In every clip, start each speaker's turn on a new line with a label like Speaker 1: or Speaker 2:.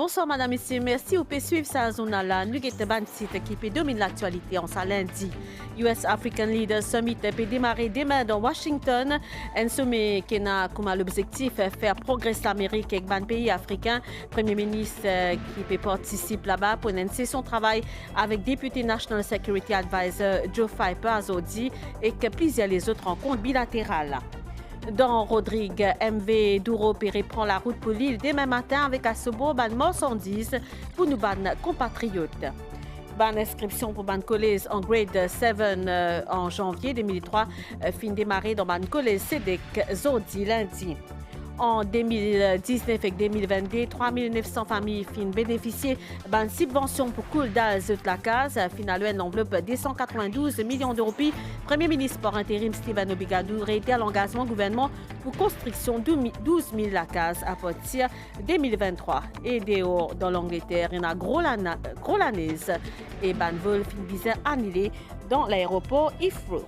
Speaker 1: Bonsoir, madame, messieurs. Merci. Vous pouvez suivre sa zone là. Nous avons un site qui peut dominer l'actualité en ce lundi. US African Leaders Summit peut démarrer demain dans Washington. Un sommet qui a comme l'objectif de faire progresser l'Amérique avec un pays africain. Premier ministre qui peut participer là-bas pour une session de travail avec député National Security Advisor Joe Piper Azodi et que plusieurs les autres rencontres bilatérales. Dans Rodrigue, MV Douro reprend la route pour l'île demain matin avec à ce beau ban marchandises pour nos compatriotes. Ban inscription pour ban collège en grade 7 en janvier 2003 fin démarré dans ban collège CEDEC Zodi lundi. En 2019 et 2022, 3 900 familles fin bénéficier d'une subvention pour cool d'âge de la case. Finalement, l'enveloppe de 292 millions d'euros. Premier ministre par intérim Steven Obigadou réitère l'engagement gouvernement pour construction de 12 000 la case à partir de 2023. Et dehors dans l'Angleterre, il y a une gros lanaise et ban vol fin visite annulé dans l'aéroport Heathrow.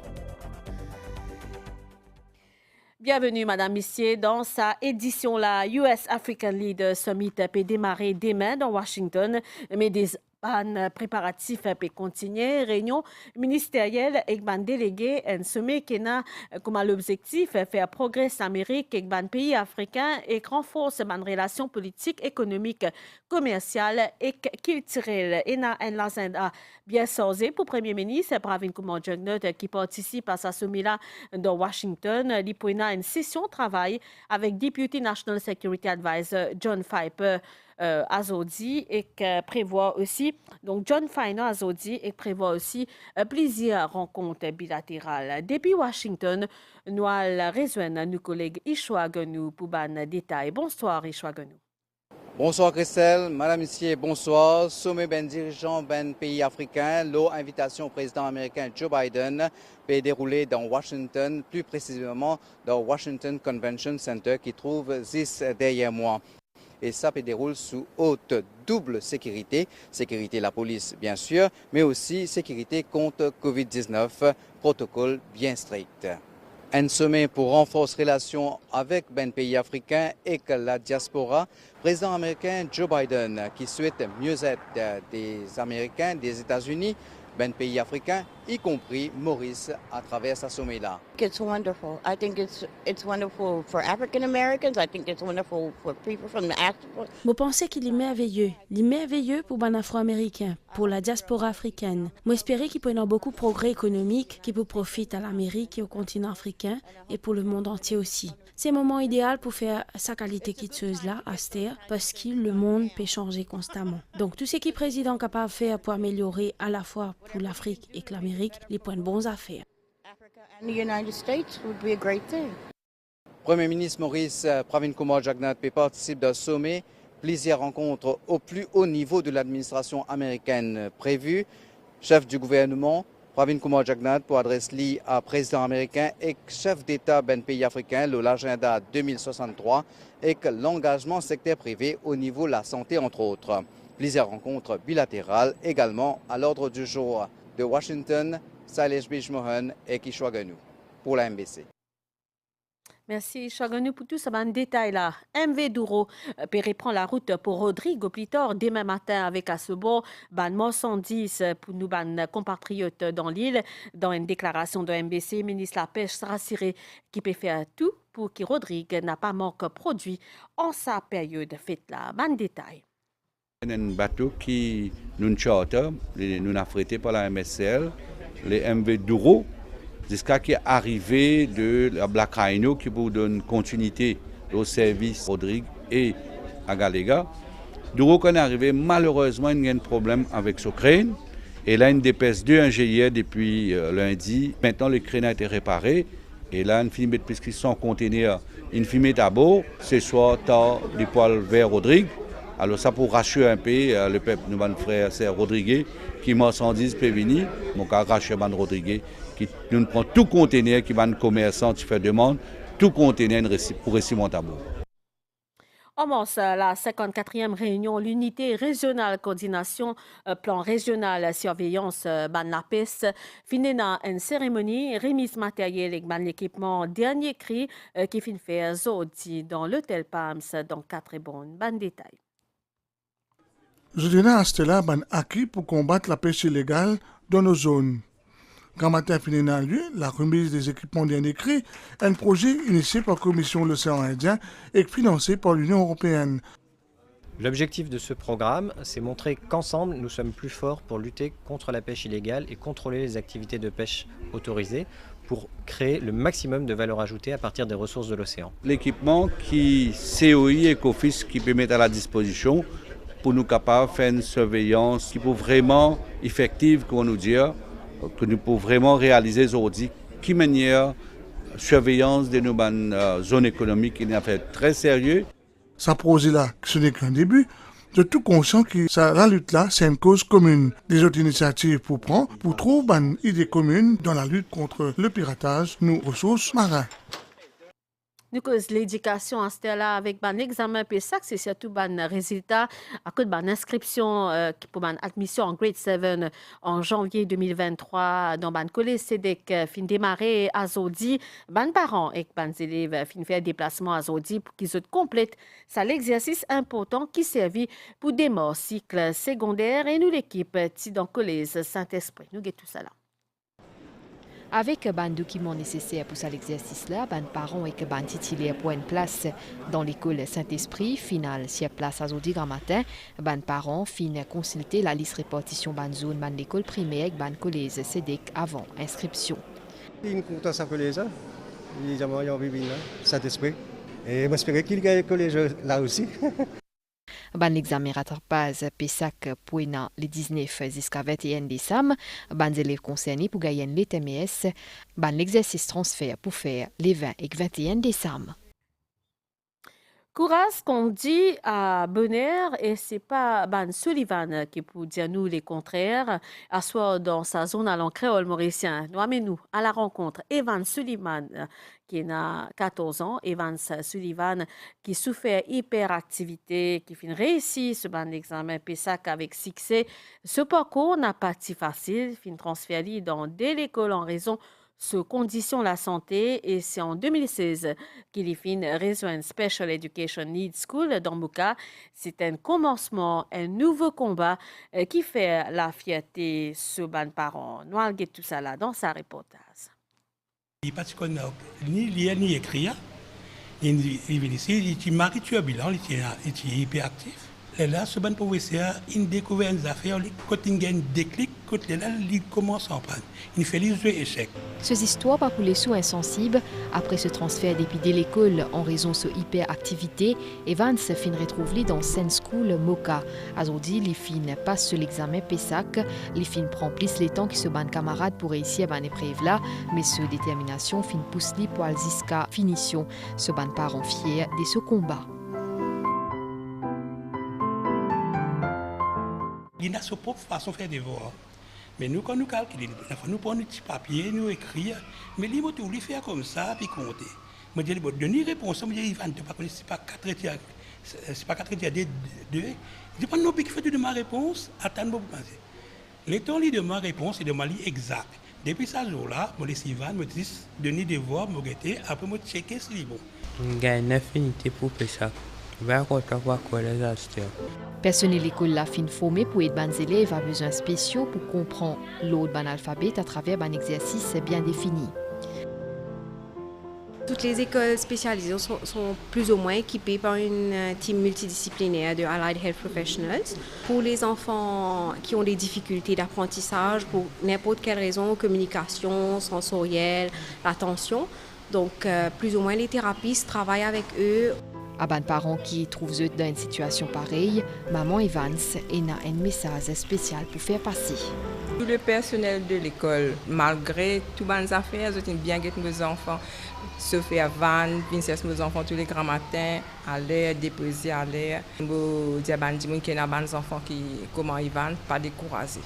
Speaker 1: Bienvenue, madame, messieurs, dans sa édition la US African Leaders Summit peut démarrer demain dans Washington, mais des préparatifs peut continuer. Réunion ministérielle avec un délégué, un sommet qui a comme l'objectif de faire progresser l'Amérique avec un pays africain et renforcer les relations politiques, économiques, commerciales et culturelles. Et un agenda bien sorti pour le Premier ministre Pravin Kumar Jugnauth qui participe à ce sommet-là dans Washington. Il y a une session de travail avec Deputy National Security Advisor John Piper Azodi et prévoit aussi, donc John Finer Azodi et prévoit aussi plusieurs rencontres bilatérales. Depuis Washington, nous allons rejoindre nos collègues Ishwa Genou pour un détail. Bonsoir Ishwa Genou.
Speaker 2: Bonsoir Christelle, madame, messieurs, bonsoir. Sommet ben dirigeant ben pays africain, l'invitation au président américain Joe Biden peut dérouler dans Washington, plus précisément dans Washington Convention Center qui trouve 10 derrière moi. Et ça peut dérouler sous haute double sécurité, sécurité de la police bien sûr, mais aussi sécurité contre Covid-19, protocole bien strict. Un sommet pour renforcer les relations avec les pays africains et la diaspora. Président américain Joe Biden qui souhaite mieux-être des Américains, des États-Unis, ben pays africains, y compris Maurice, à travers ce sommet-là.
Speaker 3: It's wonderful. I think it's wonderful for African Americans. I think it's wonderful for people from the diaspora.
Speaker 4: Je pense qu'il est merveilleux pour les Afro-Américains, pour la diaspora africaine. Je espère qu'il peut y avoir beaucoup de progrès économiques qui peut profiter à l'Amérique et au continent africain et pour le monde entier aussi. C'est un moment idéal pour faire sa qualité quitteuse là, à cette ère, parce que le monde peut changer constamment. Donc tout ce qui est président capable de faire pour améliorer à la fois pour l'Afrique et que l'Amérique, les points de bons affaires.
Speaker 3: Africa and the United States would be a great thing.
Speaker 2: Premier ministre Maurice Pravin Kumar Jugnauth participe d'un sommet, plusieurs rencontres au plus haut niveau de l'administration américaine prévues. Chef du gouvernement, Pravin Kumar Jugnauth pour adresser à président américain et chef d'État d'un pays africain l'agenda 2063 et l'engagement secteur privé au niveau de la santé entre autres. Plusieurs rencontres bilatérales également à l'ordre du jour. De Washington, Sailesh Bijmohan et Ishwa Genou pour la MBC.
Speaker 1: Merci Chaganou pour tout ce bon détail là. MV Douro reprend la route pour Rodrigue plus tard demain matin avec à ce bord ban marchandises pour nous ban compatriotes dans l'île. Dans une déclaration de MBC, ministre de la Pêche sera assuré qu'il peut faire tout pour que Rodrigue n'a pas manque produit en sa période de fête là. Bon détail.
Speaker 5: Un bateau qui nous charter, nous a frété par la MSL, les MV Douro, jusqu'à qui est arrivé de la Black Rhino qui vous donne continuité au service Rodrigue et à Galega. Douro quand est arrivé, malheureusement, il y a un problème avec ce crane. Et là, une DPS 2 ingénieur depuis lundi. Maintenant, le crane a été réparé. Et là, une filmée de puisqu'ils sont conteneurs, une filmée d'abord, ce soir, tard, les poils vers Rodrigue. Alors ça pour rassurer un peu le peuple, nous, mon frère, c'est Rodrigue, qui marchandise peut venir, mon cas racheter ban Rodrigue, qui nous prend tout conteneur qui va un commerçant qui fait demande, tout conteneur pour réciter mon tableau.
Speaker 1: Commence la 54e réunion, l'unité régionale coordination, plan régional surveillance Banapes, finit dans une cérémonie remise matérielle avec l'équipement dernier cri qui finit faire zodi dans l'hôtel Palms dans 4 bonnes. Ban détail.
Speaker 6: Je donne à Stella un acquis pour combattre la pêche illégale dans nos zones. Quand matin fini dans lieu, la remise des équipements bien écrits, un projet initié par la Commission de l'océan Indien et financé par l'Union européenne.
Speaker 7: L'objectif de ce programme, c'est montrer qu'ensemble, nous sommes plus forts pour lutter contre la pêche illégale et contrôler les activités de pêche autorisées pour créer le maximum de valeur ajoutée à partir des ressources de l'océan.
Speaker 5: L'équipement qui COI et COFIS qui peut mettre à la disposition pour nous capables de faire une surveillance qui peut vraiment effective, qu'on nous dit, que nous pouvons vraiment réaliser aujourd'hui, qui manière surveillance de nos zones économiques qui est un fait très sérieux.
Speaker 6: Ça projet-là, ce n'est qu'un début. Je suis tout conscient que la lutte-là, c'est une cause commune. Des autres initiatives pour prendre, pour trouver une idée commune dans la lutte contre le piratage, nos ressources marines.
Speaker 1: Nous cause l'éducation en là avec un examen PESAC, c'est surtout un résultat à cause d'une inscription pour une admission en grade 7 en janvier 2023 dans un collège CEDEC fin démarrer à Zodi. Les parents et les élèves fin faire déplacement à Zodi pour qu'ils complètent ça l'exercice important qui servit pour démarrer cycle secondaire et nous l'équipe dans le collège Saint-Esprit. Nous avons tout ça là.
Speaker 8: Avec les documents nécessaires pour l'exercice-là, les parents et les titulaires pour une place dans l'école Saint-Esprit, final si place à Zodi grand matin, les parents fin consulter la liste répartition de zone de l'école primaire et le collège CEDEC avant inscription.
Speaker 9: Il me compte à collège, il a envie de Saint-Esprit. Et j'espère qu'il y a le collège là aussi.
Speaker 8: Ban l'examen rattrapage PESAC pour les 19 jusqu'à 21 décembre. Ban élèves concernés pour gagner les TMS. Ban l'exercice transfert pour faire les 20 et 21 décembre.
Speaker 1: Courage qu'on dit à Bonheur et c'est pas Ban Sullivan qui peut dire nous les contraires. Asseoir dans sa zone à créole mauricien. Nous amenons à la rencontre Evan Sullivan qui a 14 ans. Evan Sullivan qui souffert hyperactivité, qui fin réussi ce ban examen PESAC avec succès. Ce parcours n'a pas été facile. Fin transféré dès l'école en raison de conditions de la santé et c'est en 2016 qu'il est fin rejoint Special Education Needs School dans Mouka. C'est un commencement, un nouveau combat qui fait la fierté sur les parents. Nous allons tout ça là dans sa reportage.
Speaker 10: Parce qu'on n'a ni lire ni écrire, il vient ici, il est marié turbulent, il est hyperactif. Et là, ce bon professeur, il découvre une affaire, quand il a un déclic, quand il commence à en prendre. Il fait les échecs.
Speaker 8: Ces histoires pas pour les sous insensibles. Après ce transfert depuis de l'école en raison de son hyperactivité, Evans fin retrouvé dans Saint School Moka. Aujourd'hui, les filles passent sur l'examen PESAC. Les filles prennent plus les temps que ce ban camarade pour réussir à l'épreuve là, mais ce détermination fin pousse les pour jusqu'à finition. Ce ban parents fiers de ce combat.
Speaker 10: Il a sa propre façon de faire des devoirs. Mais nous, quand nous calculons, nous prenons un petit papier, nous écrivons. Mais il faut lui faire comme ça, puis compter. Je dis, donner une réponse. Je dis, Ivan, ce n'est pas 4 étiers, c'est pas 4 étiers, 2. Je dis, pas non, puis qu'il fait de ma réponse, attends-moi pour penser. Le temps de ma réponse, c'est de ma ligne exacte. Depuis ce jour-là, je dis, Ivan, je dis, donner des devoirs, je dis, après, je checker si c'est bon.
Speaker 11: Il y a une affinité pour ça.
Speaker 8: Personnel de l'école la fin formé pour aider les élèves a besoin spéciaux pour comprendre l'autre ban alphabet à travers un exercice bien défini.
Speaker 12: Toutes les écoles spécialisées sont plus ou moins équipées par une team multidisciplinaire de Allied Health Professionals. Pour les enfants qui ont des difficultés d'apprentissage, pour n'importe quelle raison, communication, sensorielle, l'attention. Donc, plus ou moins les thérapeutes travaillent avec eux.
Speaker 8: À ban parents qui trouvent eux dans une situation pareille, maman Evans a un message spécial pour faire passer.
Speaker 13: Tout le personnel de l'école, malgré toutes les affaires, ils ont bien guetté nos enfants. Sophie Van, Vincent, nos enfants tous les grands matins, à l'air, déposer à l'air. Je dis à nos enfants comment ils vont, pas décourager.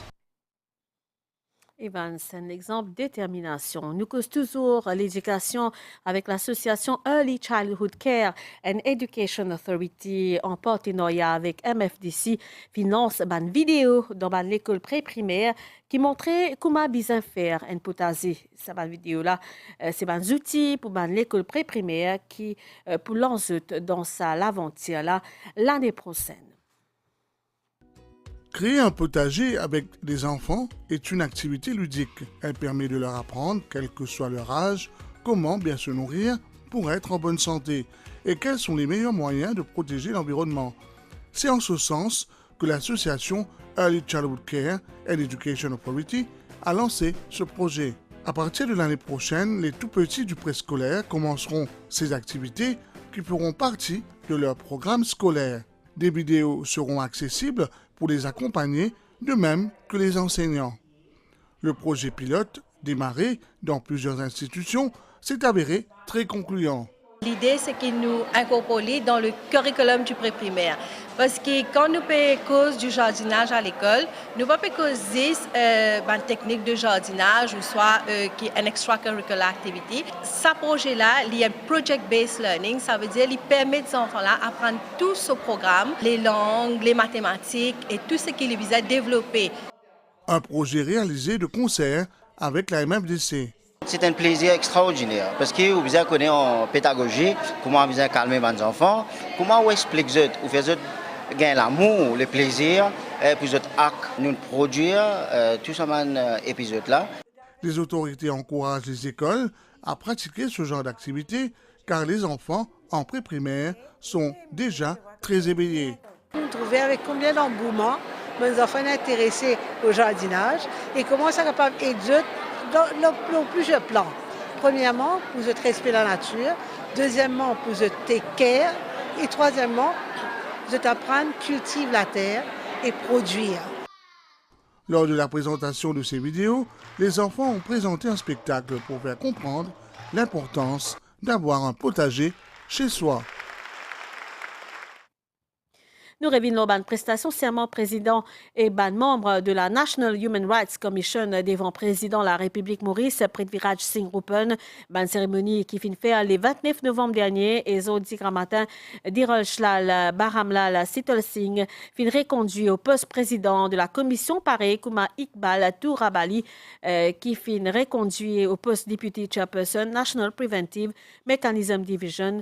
Speaker 1: Evans, c'est un exemple de détermination. Nous cause toujours l'éducation avec l'association Early Childhood Care and Education Authority en partenariat avec MFDC finance une vidéo dans l'école pré-primaire qui montrait comment bien faire un potager. Cette vidéo-là, c'est un outil pour l'école pré-primaire qui pour lancer dans sa l'aventure là l'année prochaine.
Speaker 6: Créer un potager avec des enfants est une activité ludique. Elle permet de leur apprendre, quel que soit leur âge, comment bien se nourrir pour être en bonne santé et quels sont les meilleurs moyens de protéger l'environnement. C'est en ce sens que l'association Early Childhood Care and Education Authority a lancé ce projet. À partir de l'année prochaine, les tout-petits du préscolaire commenceront ces activités qui feront partie de leur programme scolaire. Des vidéos seront accessibles pour les accompagner, de même que les enseignants. Le projet pilote, démarré dans plusieurs institutions, s'est avéré très concluant.
Speaker 14: L'idée, c'est qu'ils nous incorporent dans le curriculum du pré-primaire. Parce que quand nous faisons cause du jardinage à l'école, nous ne pouvons pas causer une technique de jardinage ou soit une extracurricular activity. Ce projet-là, il y a un project-based learning, ça veut dire qu'il permet aux enfants-là d'apprendre tout ce programme, les langues, les mathématiques et tout ce qui les vise à développer.
Speaker 6: Un projet réalisé de concert avec la MFDC.
Speaker 15: C'est un plaisir extraordinaire parce que vous connaissez en pédagogie comment vous calmer les enfants, comment vous expliquez, vous faites gagner l'amour, le plaisir, et puis vous nous produire tout ce épisode-là.
Speaker 6: Les autorités encouragent les écoles à pratiquer ce genre d'activité car les enfants en pré-primaire sont déjà très éveillés.
Speaker 16: Vous vous trouvez avec combien d'engouement mes enfants intéressés au jardinage et comment ça capable d'aider dans plusieurs plans. Premièrement, pour se respecter la nature. Deuxièmement, pour se take care. Et troisièmement, pour apprendre à cultiver la terre et produire.
Speaker 6: Lors de la présentation de ces vidéos, les enfants ont présenté un spectacle pour faire comprendre l'importance d'avoir un potager chez soi.
Speaker 1: Nous revenons à la prestation serment président et ban membre de la National Human Rights Commission devant président de la République Maurice, Prithviraj Singh Rupan. Ban cérémonie qui fin fait le 29 novembre dernier et zodi grand matin, Dhiralshlal Baramlal Sitol Singh fin reconduit au poste président de la commission pareil comme Iqbal Tourabali qui fin reconduit au poste député chairperson National Preventive Mechanism Division,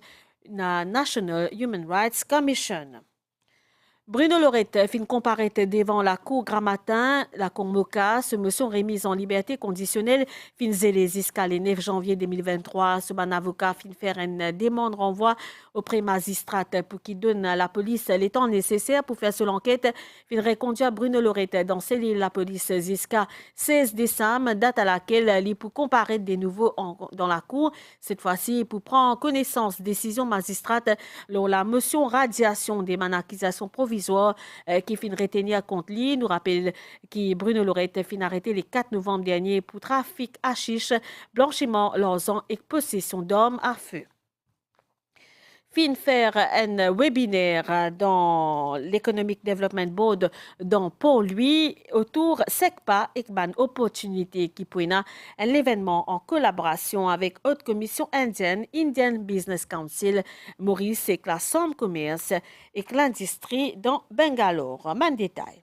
Speaker 1: la National Human Rights Commission. Bruno Lorette fin comparaître devant la cour grand matin, la cour Moka, se me sont remises en liberté conditionnelle, fin zélé jusqu'à le 9 janvier 2023. Ce ban avocat fin faire une demande renvoi auprès magistrat pour qu'il donne à la police les temps nécessaires pour faire seule enquête. Fin reconduire Bruno Lorette dans celle la police jusqu'à 16 décembre, date à laquelle il peut comparaître de nouveau dans la cour. Cette fois-ci, pour prendre connaissance décision magistrat lors la motion radiation des accusations provisoires qui fin retenir contre lui. Nous rappelle que Bruno Lorette fin arrêté le 4 novembre dernier pour trafic hashish, blanchiment, l'argent et possession d'armes à feu. Fin faire un webinaire dans l'Economic Development Board dans pour lui autour SECPA et ban opportunité qui peut un événement en collaboration avec Haute Commission indienne, Indian Business Council, Maurice et la Chambre Commerce et l'industrie dans Bangalore. Man détail.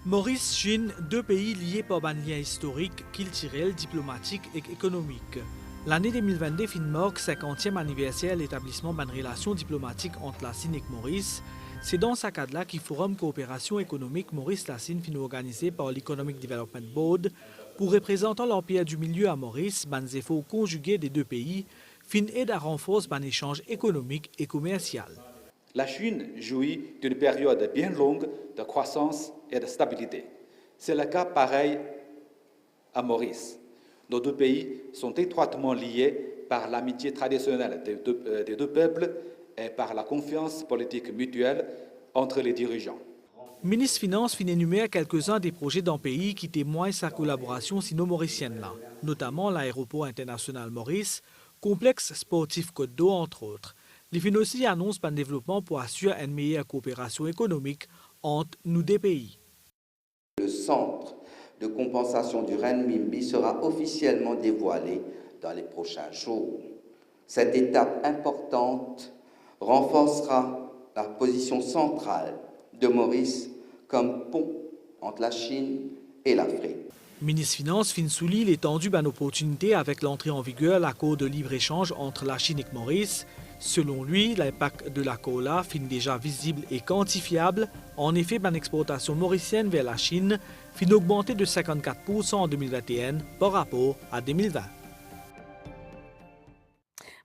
Speaker 17: Maurice, Chine, deux pays liés par un lien historique, culturel, diplomatique et économique. L'année 2022 fin marque 50e anniversaire de l'établissement d'une relation diplomatique entre la Chine et Maurice. C'est dans ce cadre-là que le Forum Coopération économique Maurice-La Chine fin organisé par l'Economic Development Board pour représenter l'Empire du Milieu à Maurice, des efforts conjugués des deux pays, fin aide à renforcer un échange économique et commercial.
Speaker 18: La Chine jouit d'une période bien longue de croissance et de stabilité. C'est le cas pareil à Maurice. Nos deux pays sont étroitement liés par l'amitié traditionnelle des deux peuples et par la confiance politique mutuelle entre les dirigeants.
Speaker 17: Le ministre des Finances fin énumère quelques-uns des projets d'un pays qui témoignent sa collaboration sino-mauricienne, notamment l'aéroport international Maurice, complexe sportif Côte d'Eau, entre autres. Les fin aussi annonce un développement pour assurer une meilleure coopération économique entre nos deux pays.
Speaker 19: Le centre de compensation du renminbi sera officiellement dévoilé dans les prochains jours. Cette étape importante renforcera la position centrale de Maurice comme pont entre la Chine et l'Afrique.
Speaker 17: Le ministre des Finances fin souligne l'étendue d'une opportunité avec l'entrée en vigueur de l'accord de libre-échange entre la Chine et Maurice, Selon lui, l'impact de la cola fin déjà visible et quantifiable. En effet, l'exportation mauricienne vers la Chine fin augmenter de 54% en 2021 par rapport à 2020.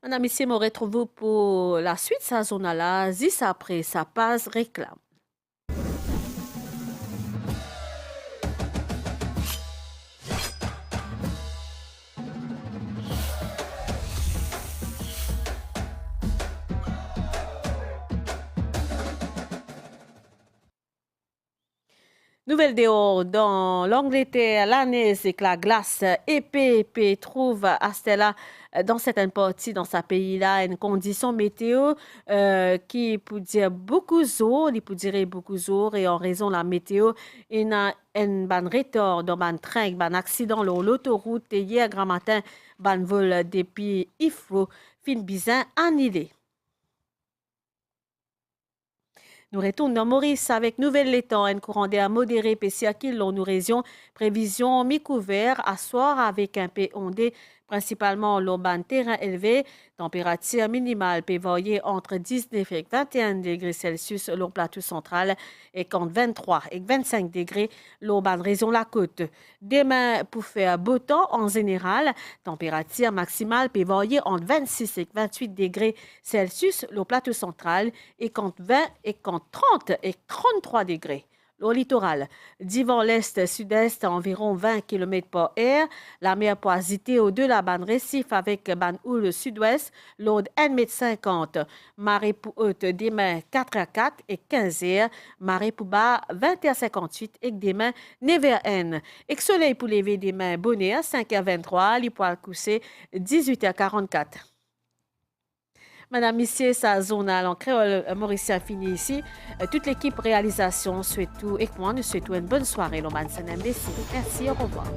Speaker 1: Madame, ici, me retrouve pour la suite saisonnale, 10 après sa passe réclame. Nouvelle dehors dans l'Angleterre, la neige et la glace épais trouve à cela dans certaines parties dans ce pays-là une condition météo qui peut dire beaucoup d'eau, et en raison de la météo, il y a un retard dans un train, un accident sur l'autoroute et hier grand matin, un vol depuis Ifro, fin bizarre annulé. Nous retournons dans Maurice avec Nouvelle-Létang, un courant d'air modéré PCA qui nous région prévision mi-couvert à soir avec un peu ondé, principalement l'urbain terrain élevé, température minimale peut varier entre 19 et 21 degrés Celsius sur le plateau central et entre 23 et 25 degrés l'urbain région la côte. Demain, pour faire beau temps en général, température maximale peut varier entre 26 et 28 degrés Celsius le plateau central et entre 20 et entre 30 et 33 degrés. Le littoral, d'hiver l'est-sud-est à environ 20 km par heure, la mer peut agiter au-delà ban récif avec ban houle sud-ouest, l'eau 1,50 m. Marée pour haute demain 4h04 et 15h, marée pour bas 20h58 et demain 9h1. Et soleil pour lever demain bonnet à 5h23, les poils coussés 18h44. Madame, Monsieur, sa zone en créole mauricien fini ici. Toute l'équipe réalisation souhaite tout et moi nous souhaitons une bonne soirée. Merci, au revoir.